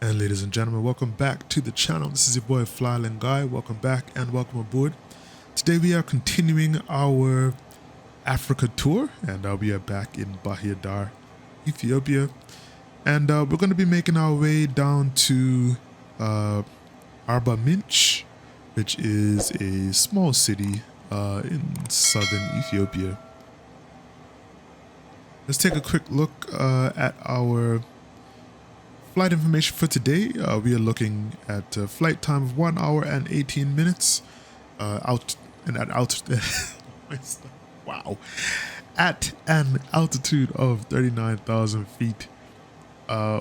And ladies and gentlemen, welcome back to the channel. This is your boy FlyIslandGuy. Welcome back and welcome aboard. Today we are continuing our Africa tour, and we are back in Bahir Dar, Ethiopia. And we're going to be making our way down to Arba Minch, which is a small city in southern Ethiopia. Let's take a quick look at our flight information for today. We are looking at a flight time of 1 hour and 18 minutes at an altitude of 39,000 feet.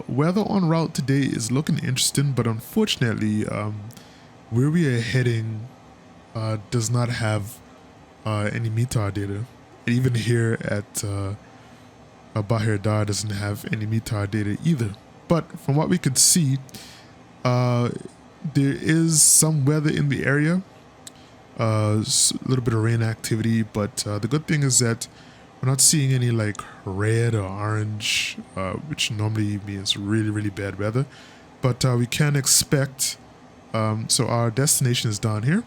Weather en route today is looking interesting, but unfortunately where we are heading does not have any METAR data. And even here at Bahir Dar doesn't have any METAR data either. But from what we could see, there is some weather in the area, a little bit of rain activity, but the good thing is that we're not seeing any like red or orange, which normally means really, really bad weather. But we can expect, so our destination is down here.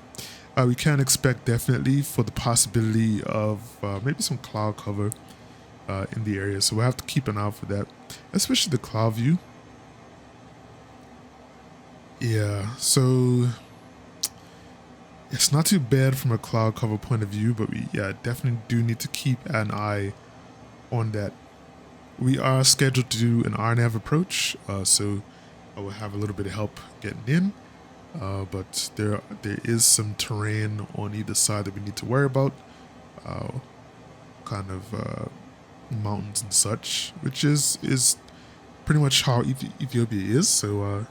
We can expect definitely for the possibility of maybe some cloud cover in the area. So we'll have to keep an eye out for that, especially the cloud view. Yeah, so it's not too bad from a cloud cover point of view, but we definitely do need to keep an eye on that. We are scheduled to do an RNAV approach, so I will have a little bit of help getting in, but there is some terrain on either side that we need to worry about, kind of mountains and such, which is pretty much how Ethiopia is. So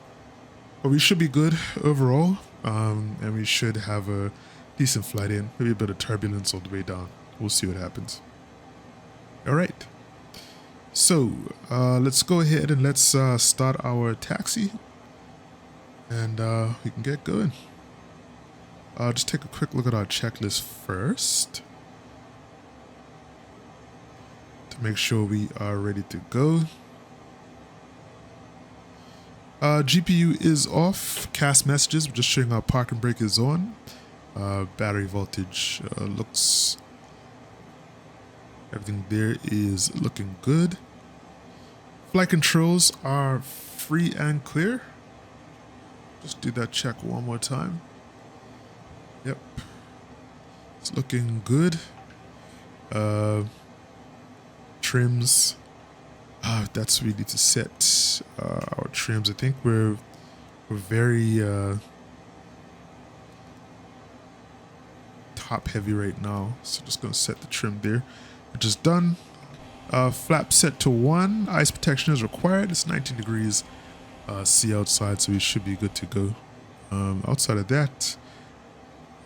but we should be good overall, and we should have a decent flight in, maybe a bit of turbulence all the way down. We'll see what happens. All right, so let's go ahead and let's start our taxi, and we can get going. Just take a quick look at our checklist first to make sure we are ready to go. GPU is off. Cast messages, we're just showing our parking brake is on. Battery voltage looks, everything there is looking good. Flight controls are free and clear. Just do that check one more time. Yep, it's looking good. Trims, that's what we need to set our trims. I think we're very top heavy right now, so just gonna set the trim there, which is done. Flap set to 1. Ice protection is required. It's 19 degrees C outside, so we should be good to go. Outside of that,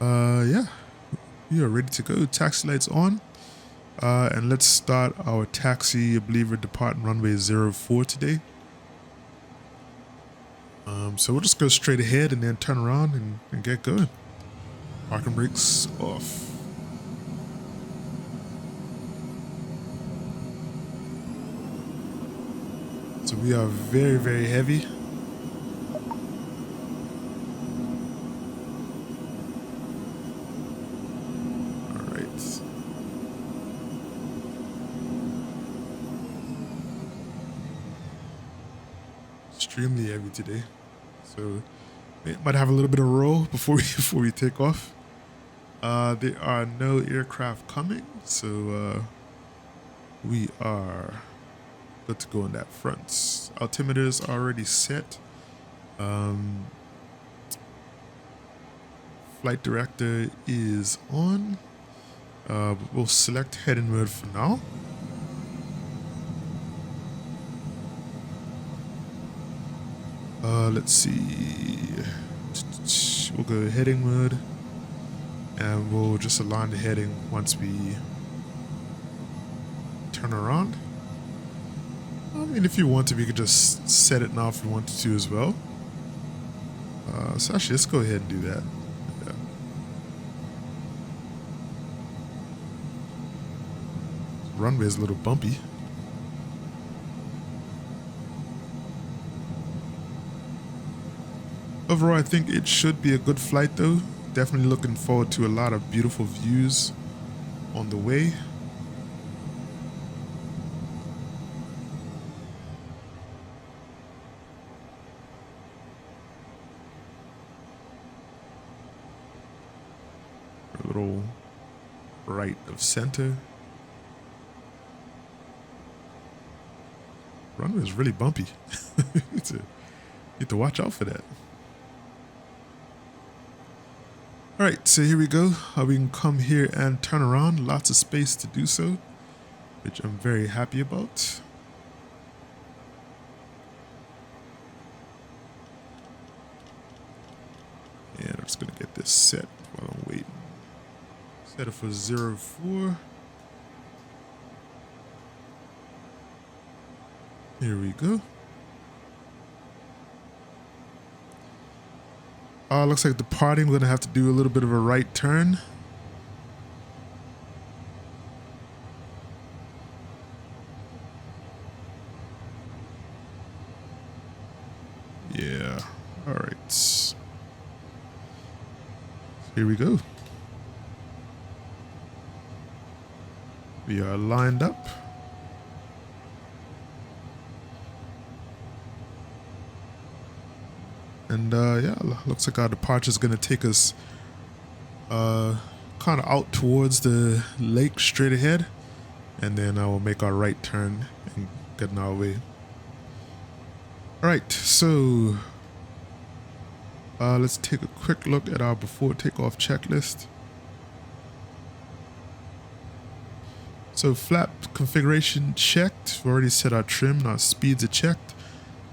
yeah, we are ready to go. Taxi lights on. And let's start our taxi. I believe we're departing runway 04 today. So we'll just go straight ahead and then turn around and get going. Parking brakes off. So we are very, very heavy. Extremely heavy today, so we might have a little bit of roll before we take off. There are no aircraft coming, so we are good to go on that front. Altimeter is already set. Flight director is on. We'll select heading mode for now. Let's see. We'll go heading mode, and we'll just align the heading once we turn around. I mean, if you want to, we could just set it now if you wanted to as well. So actually, let's go ahead and do that. Yeah. Runway is a little bumpy. Overall, I think it should be a good flight though. Definitely looking forward to a lot of beautiful views on the way. A little right of center. Runway is really bumpy. You need to watch out for that. All right, so here we go. We can come here and turn around. Lots of space to do so, which I'm very happy about. And I'm just gonna get this set while I'm waiting. Set it for 04. Here we go. Looks like departing, we're gonna have to do a little bit of a right turn. Yeah, all right. Here we go. We are lined up. And yeah, looks like our departure is going to take us kind of out towards the lake straight ahead. And then I will make our right turn and get in our way. All right, so let's take a quick look at our before takeoff checklist. So flap configuration checked. We've already set our trim and our speeds are checked.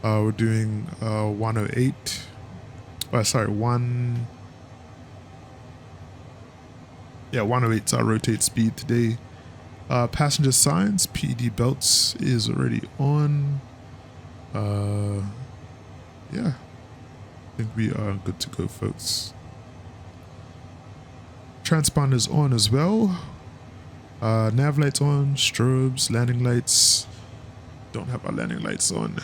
We're doing 108. Sorry, 108 is our rotate speed today. Passenger signs, PED belts is already on. Yeah, I think we are good to go, folks. Transponders on as well. Nav lights on, strobes, landing lights. Don't have our landing lights on.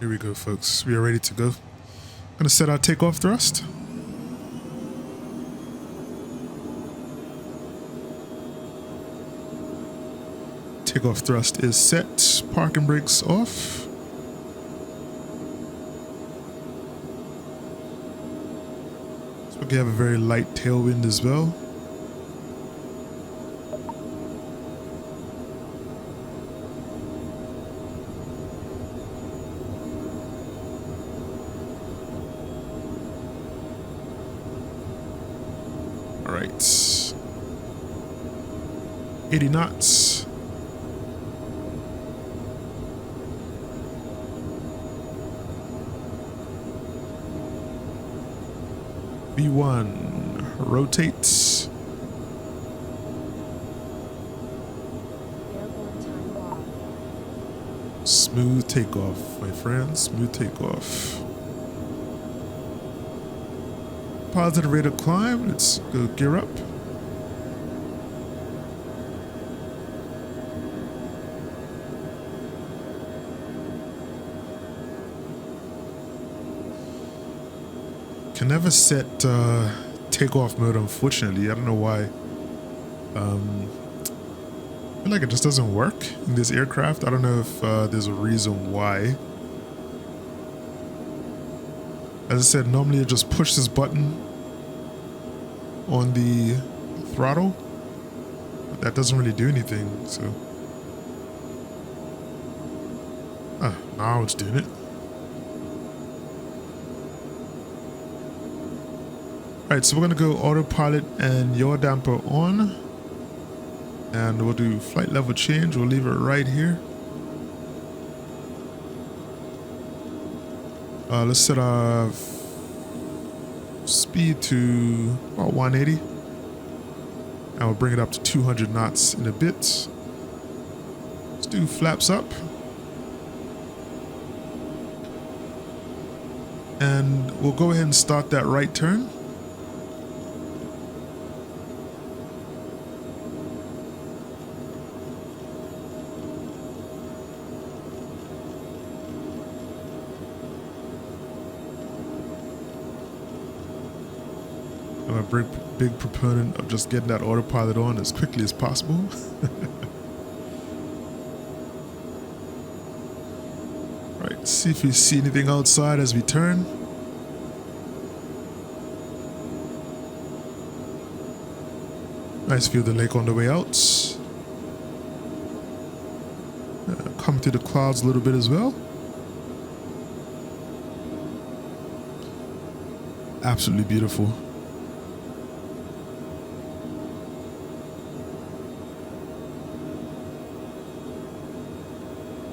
Here we go, folks. We are ready to go. Gonna set our takeoff thrust. Takeoff thrust is set. Parking brakes off. So we have a very light tailwind as well. All right. 80 knots. V1 rotates. Smooth takeoff, my friends. Smooth takeoff. Positive rate of climb. Let's go gear up. Can never set takeoff mode, unfortunately. I don't know why. I feel like it just doesn't work in this aircraft. I don't know if there's a reason why. As I said, normally you just push this button on the throttle, but that doesn't really do anything. So now it's doing it. Alright, so we're gonna go autopilot and yaw damper on, and we'll do flight level change. We'll leave it right here. Let's set our speed to about 180, and we'll bring it up to 200 knots in a bit. Let's do flaps up, and we'll go ahead and start that right turn. a big proponent of just getting that autopilot on as quickly as possible. Right, see if we see anything outside as we turn. Nice view of the lake on the way out. Come through the clouds a little bit as well. Absolutely beautiful.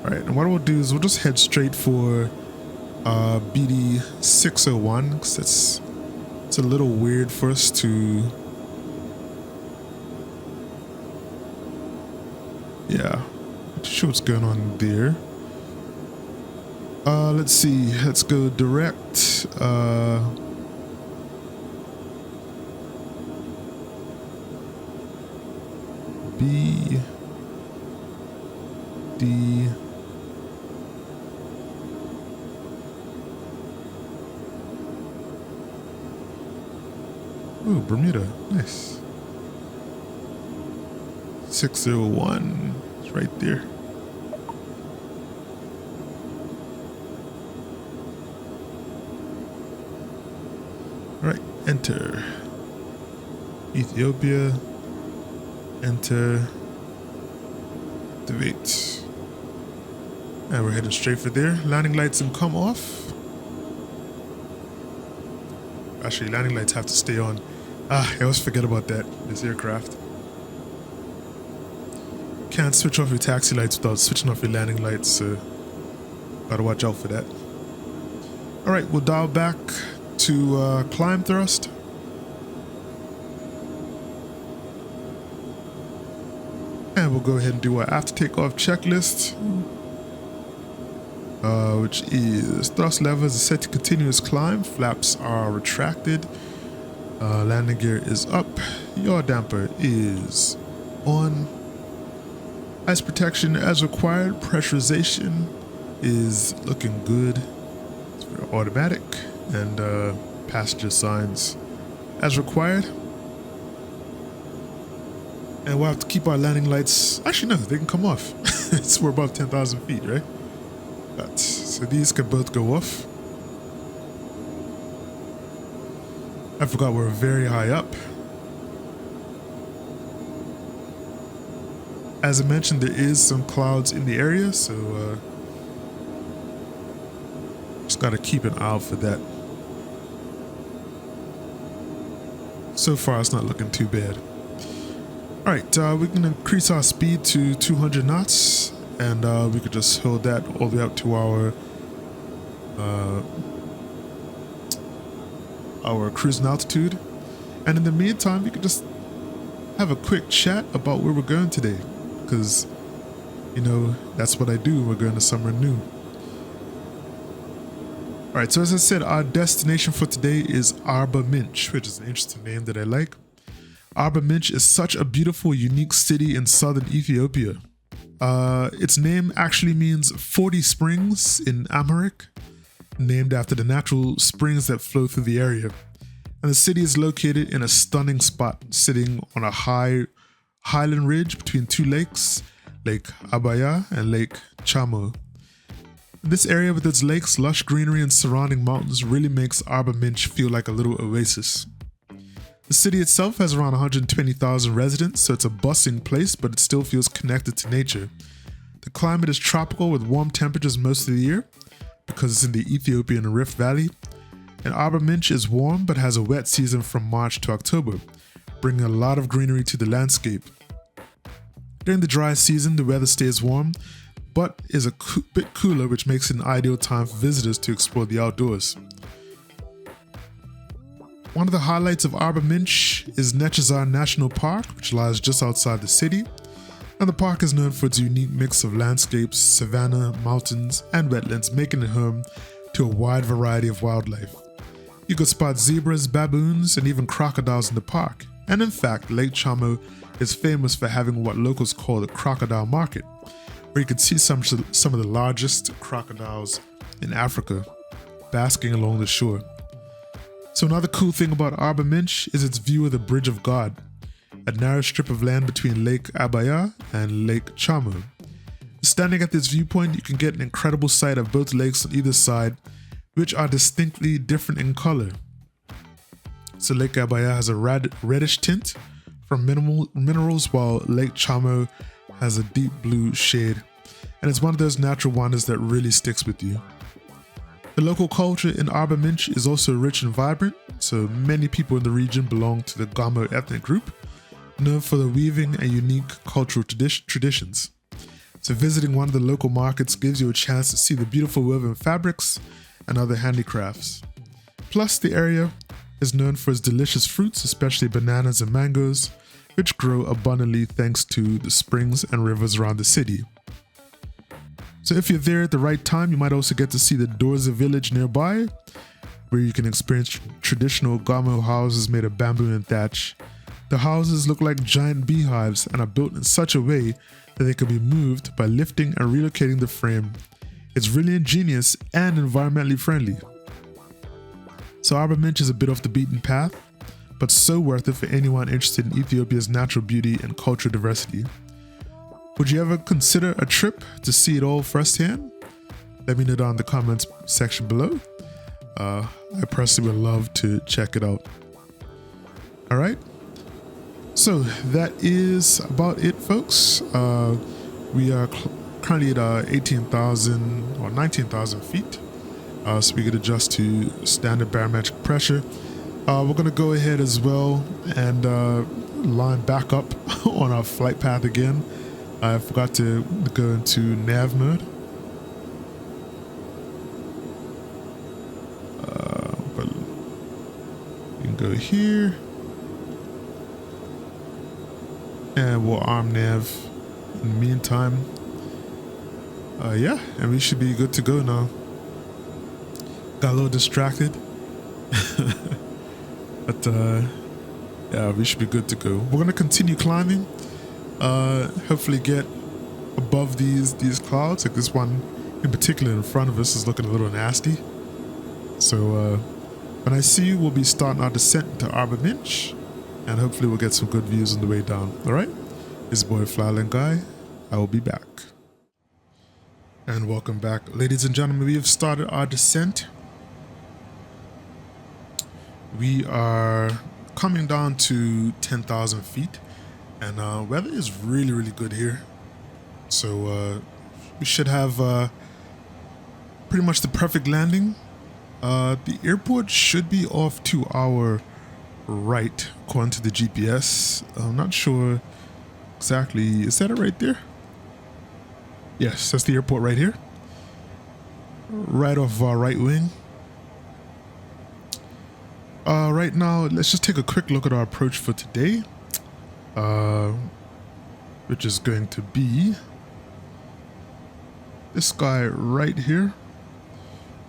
All right, and what we'll do is we'll just head straight for BD 601 because it's a little weird for us to. Yeah, not sure what's going on there. Let's see. Let's go direct. B D Ooh, Bermuda, nice. 601, it's right there. All right, enter. Ethiopia. Enter. Activate. And we're heading straight for there. Landing lights and come off. Actually, landing lights have to stay on. I always forget about that, this aircraft. Can't switch off your taxi lights without switching off your landing lights, so gotta watch out for that. Alright, we'll dial back to climb thrust. And we'll go ahead and do our after takeoff checklist, which is thrust levers are set to continuous climb, flaps are retracted, landing gear is up, yaw damper is on, ice protection as required, pressurization is looking good, it's for automatic, and passenger signs as required. And we'll have to keep our landing lights. Actually, no, they can come off. We're above 10,000 feet, right? So these can both go off. I forgot we're very high up. As I mentioned, there is some clouds in the area, so just gotta keep an eye out for that. So far, it's not looking too bad. Alright, we can increase our speed to 200 knots, and we could just hold that all the way up to our cruising altitude. And in the meantime, we could just have a quick chat about where we're going today, because, you know, that's what I do. We're going to somewhere new. Alright, so as I said, our destination for today is Arba Minch, which is an interesting name that I like. Arba Minch is such a beautiful, unique city in southern Ethiopia. Its name actually means 40 springs in Amharic, named after the natural springs that flow through the area. And the city is located in a stunning spot, sitting on a high highland ridge between two lakes, Lake Abaya and Lake Chamo. This area with its lakes, lush greenery, and surrounding mountains really makes Arba Minch feel like a little oasis. The city itself has around 120,000 residents, so it's a bustling place, but it still feels connected to nature. The climate is tropical with warm temperatures most of the year, because it's in the Ethiopian Rift Valley, and Arba Minch is warm but has a wet season from March to October, bringing a lot of greenery to the landscape. During the dry season, the weather stays warm, but is a bit cooler, which makes it an ideal time for visitors to explore the outdoors. One of the highlights of Arba Minch is Nechazar National Park, which lies just outside the city, and the park is known for its unique mix of landscapes, savanna, mountains, and wetlands, making it home to a wide variety of wildlife. You could spot zebras, baboons, and even crocodiles in the park. And in fact, Lake Chamo is famous for having what locals call the crocodile market, where you can see some of the largest crocodiles in Africa basking along the shore. So another cool thing about Arba Minch is its view of the Bridge of God, a narrow strip of land between Lake Abaya and Lake Chamo. Standing at this viewpoint, you can get an incredible sight of both lakes on either side, which are distinctly different in color. So Lake Abaya has a reddish tint from minerals, while Lake Chamo has a deep blue shade, and it's one of those natural wonders that really sticks with you. The local culture in Arba Minch is also rich and vibrant, so many people in the region belong to the Gamo ethnic group, known for their weaving and unique cultural traditions. So visiting one of the local markets gives you a chance to see the beautiful woven fabrics and other handicrafts. Plus, the area is known for its delicious fruits, especially bananas and mangoes, which grow abundantly thanks to the springs and rivers around the city. So if you're there at the right time, you might also get to see the Dorza village nearby, where you can experience traditional Gamo houses made of bamboo and thatch. The houses look like giant beehives and are built in such a way that they can be moved by lifting and relocating the frame. It's really ingenious and environmentally friendly. So Arba Minch is a bit off the beaten path, but so worth it for anyone interested in Ethiopia's natural beauty and cultural diversity. Would you ever consider a trip to see it all firsthand? Let me know down in the comments section below. I personally would love to check it out. All right. So that is about it, folks. We are currently at 18,000 or 19,000 feet. So we could adjust to standard barometric pressure. We're going to go ahead as well and line back up on our flight path again. I forgot to go into nav mode. But you can go here. And we'll arm nav in the meantime. Yeah, and we should be good to go now. Got a little distracted. But yeah, we should be good to go. We're gonna continue climbing. Hopefully get above these clouds. Like this one in particular in front of us is looking a little nasty. So when I see you, we'll be starting our descent to Arba Minch, and hopefully we'll get some good views on the way down. All right, it's your boy FlyIslandGuy. I will be back. And welcome back, ladies and gentlemen. We have started our descent. We are coming down to 10,000 feet, and weather is really good here. So we should have pretty much the perfect landing. The airport should be off to our right, according to the GPS. I'm not sure exactly. Is that it right there? Yes, that's the airport right here. Right off our right wing. Right now, let's just take a quick look at our approach for today. Which is going to be this guy right here.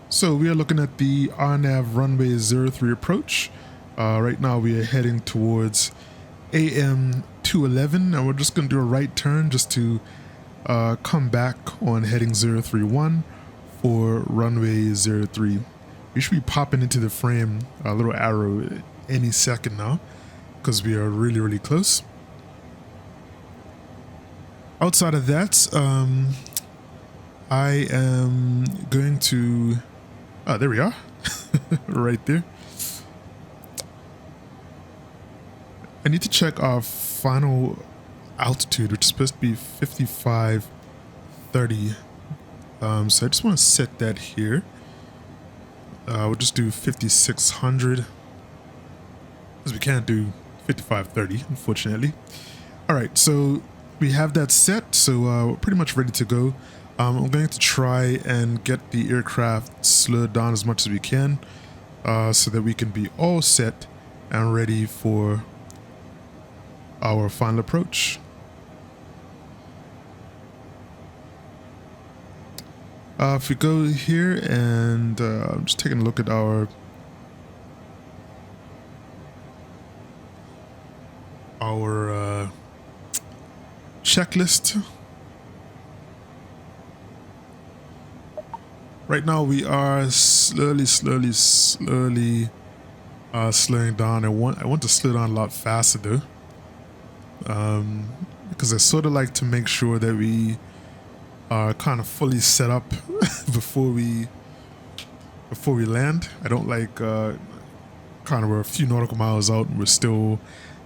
So we are looking at the RNAV runway 03 approach. Right now we are heading towards AM 211, and we're just going to do a right turn just to come back on heading 031 for runway 03. We should be popping into the frame, a little arrow, any second now, because we are really close. Outside of that, I am going to... Oh, there we are. Right there. I need to check our final altitude, which is supposed to be 5530. So I just want to set that here. We'll just do 5600, because we can't do 5530, unfortunately. All right, so we have that set, so we're pretty much ready to go. I'm going to try and get the aircraft slowed down as much as we can, so that we can be all set and ready for our final approach. If we go here, and I'm just taking a look at our checklist. Right now we are slowly slowing down. I want to slow down a lot faster though, because I sort of like to make sure that we are kind of fully set up before we land. I don't like kind of we're a few nautical miles out and we're still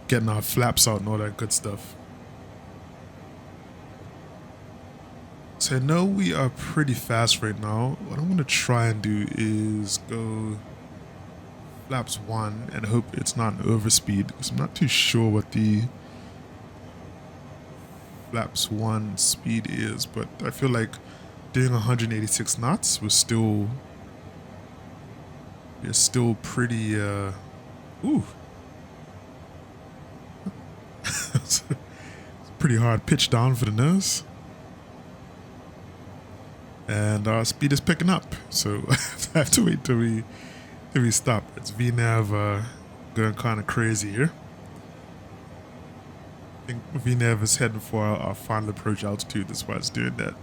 getting our flaps out and all that good stuff. So I know we are pretty fast right now. What I'm going to try and do is go flaps 1 and hope it's not an overspeed, because I'm not too sure what the flaps 1 speed is, but I feel like doing 186 knots was still pretty ooh. It's a pretty hard pitch down for the nose. And our speed is picking up, so I have to wait till we stop. It's VNAV going kind of crazy here. I think VNAV is heading for our final approach altitude. That's why it's doing that.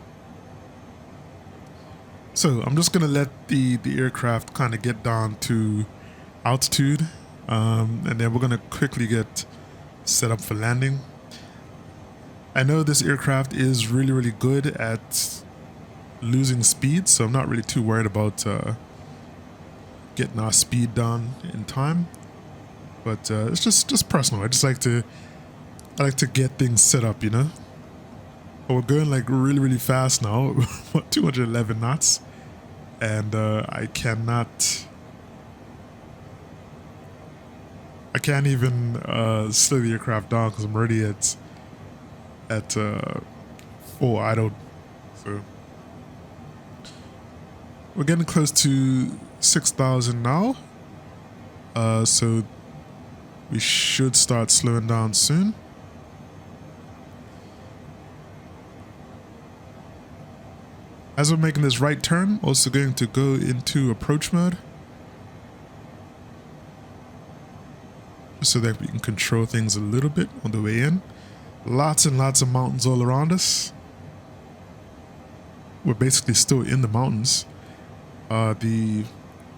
So I'm just gonna let the aircraft kind of get down to altitude, and then we're gonna quickly get set up for landing. I know this aircraft is really good at losing speed, so I'm not really too worried about getting our speed down in time. But it's just personal. I like to get things set up, you know. But we're going like really fast now, 211 knots, and I can't even slow the aircraft down because I'm already at full idle. So we're getting close to 6,000 now, so we should start slowing down soon. As we're making this right turn, also going to go into approach mode, just so that we can control things a little bit on the way in. Lots and lots of mountains all around us. We're basically still in the mountains. The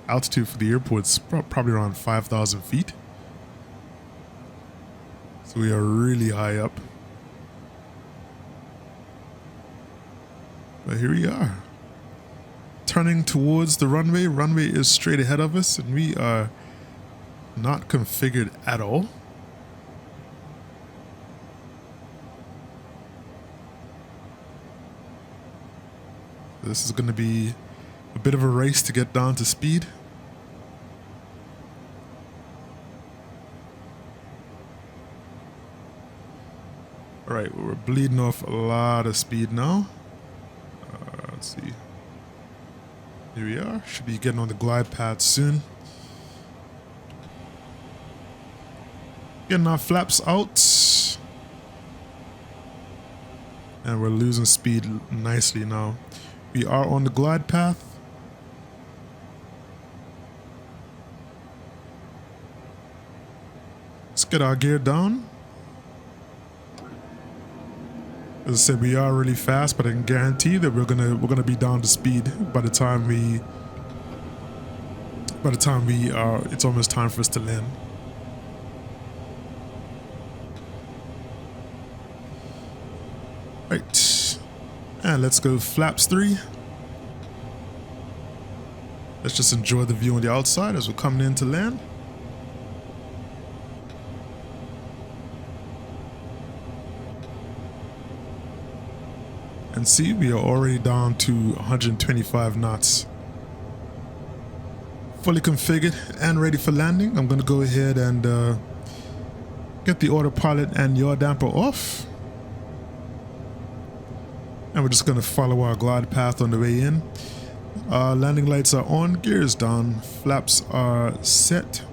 altitude for the airport's probably around 5,000 feet. So we are really high up. But here we are. Turning towards the runway. Runway is straight ahead of us, and we are not configured at all. This is going to be a bit of a race to get down to speed. Alright, we're bleeding off a lot of speed now. Let's see. Here we are. Should be getting on the glide path soon. Getting our flaps out. And we're losing speed nicely now. We are on the glide path. Let's get our gear down. As I said, we are really fast, but I can guarantee that we're gonna be down to speed by the time we are. It's almost time for us to land. Right, and let's go flaps 3. Let's just enjoy the view on the outside as we're coming in to land. And see, we are already down to 125 knots. Fully configured and ready for landing. I'm going to go ahead and get the autopilot and yaw damper off. And we're just going to follow our glide path on the way in. Landing lights are on, gears down, flaps are set.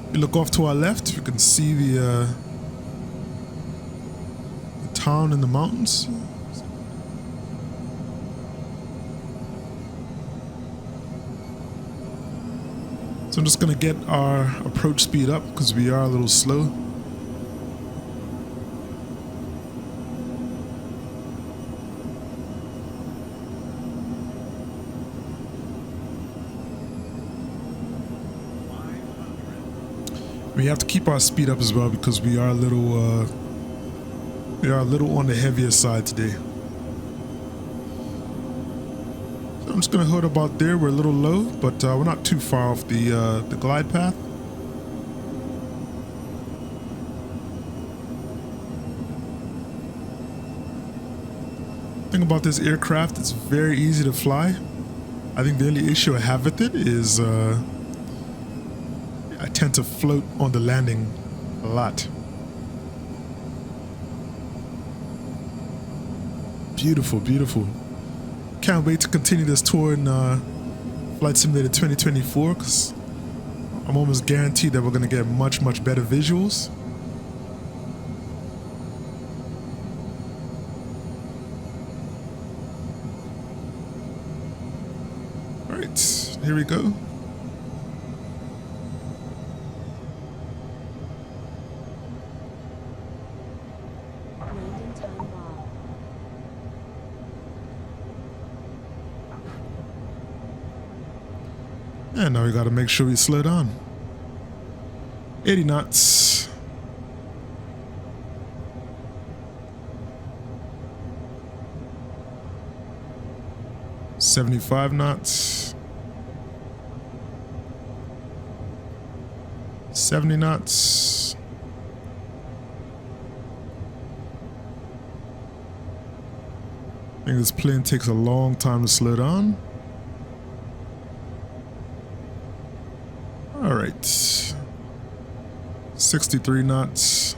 If you look off to our left, you can see the town in the mountains. So I'm just going to get our approach speed up because we are a little slow. We have to keep our speed up as well because we are a little on the heavier side today. So I'm just gonna hold about there. We're a little low, but we're not too far off the glide path. Thing about this aircraft, it's very easy to fly. I think the only issue I have with it is I tend to float on the landing a lot. Beautiful, beautiful. Can't wait to continue this tour in Flight Simulator 2024 because I'm almost guaranteed that we're going to get much, much better visuals. Alright, here we go. And now we got to make sure we slow down. 80 knots. $75 knots. 70 knots. I think this plane takes a long time to slow down. All right, 63 knots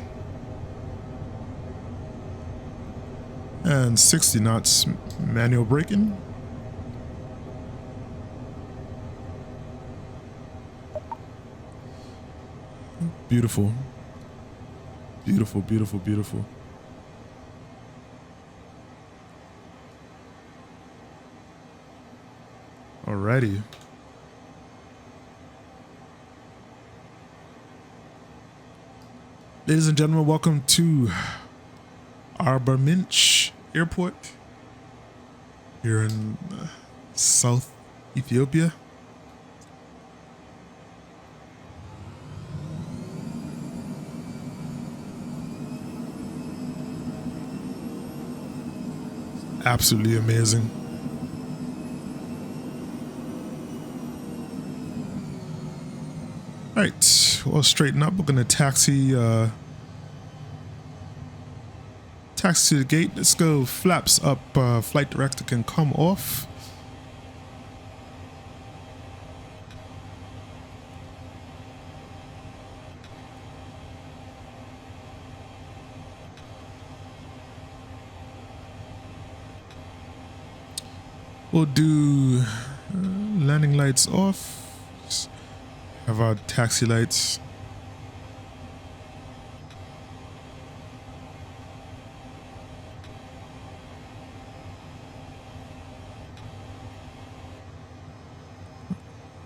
and 60 knots manual braking. Beautiful, beautiful, beautiful, beautiful. Alrighty. Ladies and gentlemen, welcome to Arba Minch Airport here in South Ethiopia. Absolutely amazing. All right, well, straighten up. We're gonna taxi to the gate. Let's go. Flaps up. Flight director can come off. We'll do landing lights off. Have our taxi lights.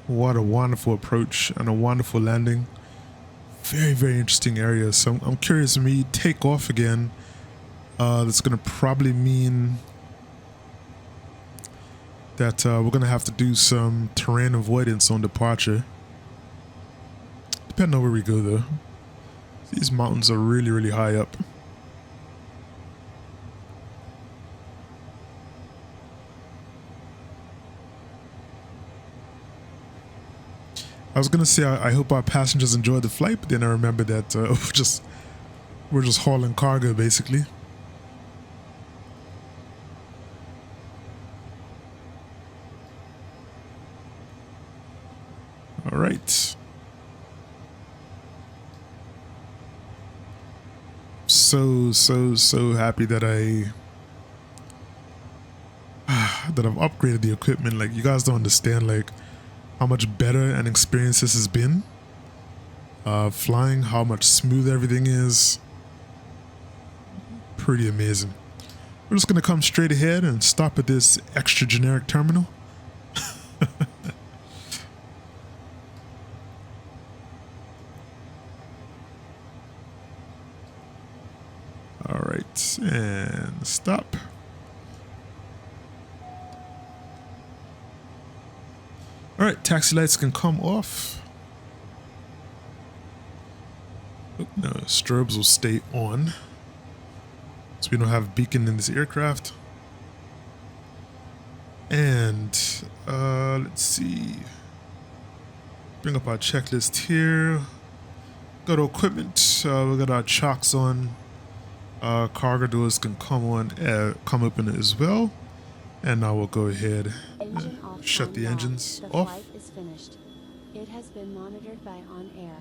What a wonderful approach and a wonderful landing. Very, very interesting area. So I'm curious when we take off again. That's going to probably mean that we're going to have to do some terrain avoidance on departure. Depending on where we go though. These mountains are really, really high up. I was gonna say I hope our passengers enjoyed the flight, but then I remember that we're just hauling cargo basically. All right. So happy that I've upgraded the equipment. Like, you guys don't understand like how much better an experience this has been. Flying, how much smoother everything is. Pretty amazing. We're just gonna come straight ahead and stop at this extra generic terminal. All right, and stop. All right, taxi lights can come off. Oh, no, strobes will stay on. So we don't have beacon in this aircraft. And let's see. Bring up our checklist here. Go to equipment. We got our chocks on. Cargo doors can come open as well. And now we'll go ahead and shut the engines off. The flight is finished. It has been monitored by On Air.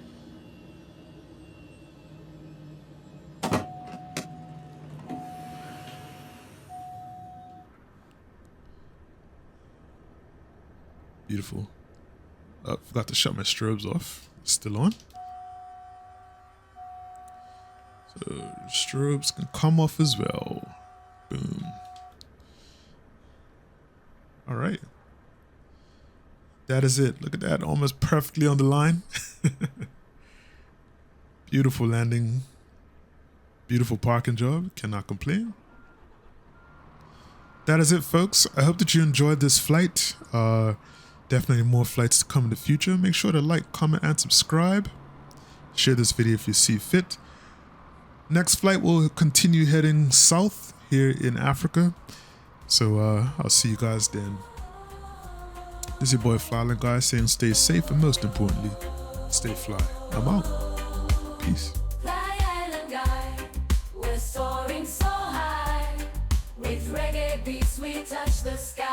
Beautiful. Forgot to shut my strobes off. Still on. So strobes can come off as well. Boom. All right. That is it. Look at that. Almost perfectly on the line. Beautiful landing. Beautiful parking job. Cannot complain. That is it, folks. I hope that you enjoyed this flight. Definitely more flights to come in the future. Make sure to like, comment, and subscribe. Share this video if you see fit. Next flight will continue heading south here in Africa. So I'll see you guys then. This is your boy FlyIslandGuy saying stay safe and most importantly, stay fly. I'm out. Peace. FlyIslandGuy, we're soaring so high. With reggae beats we touch the sky.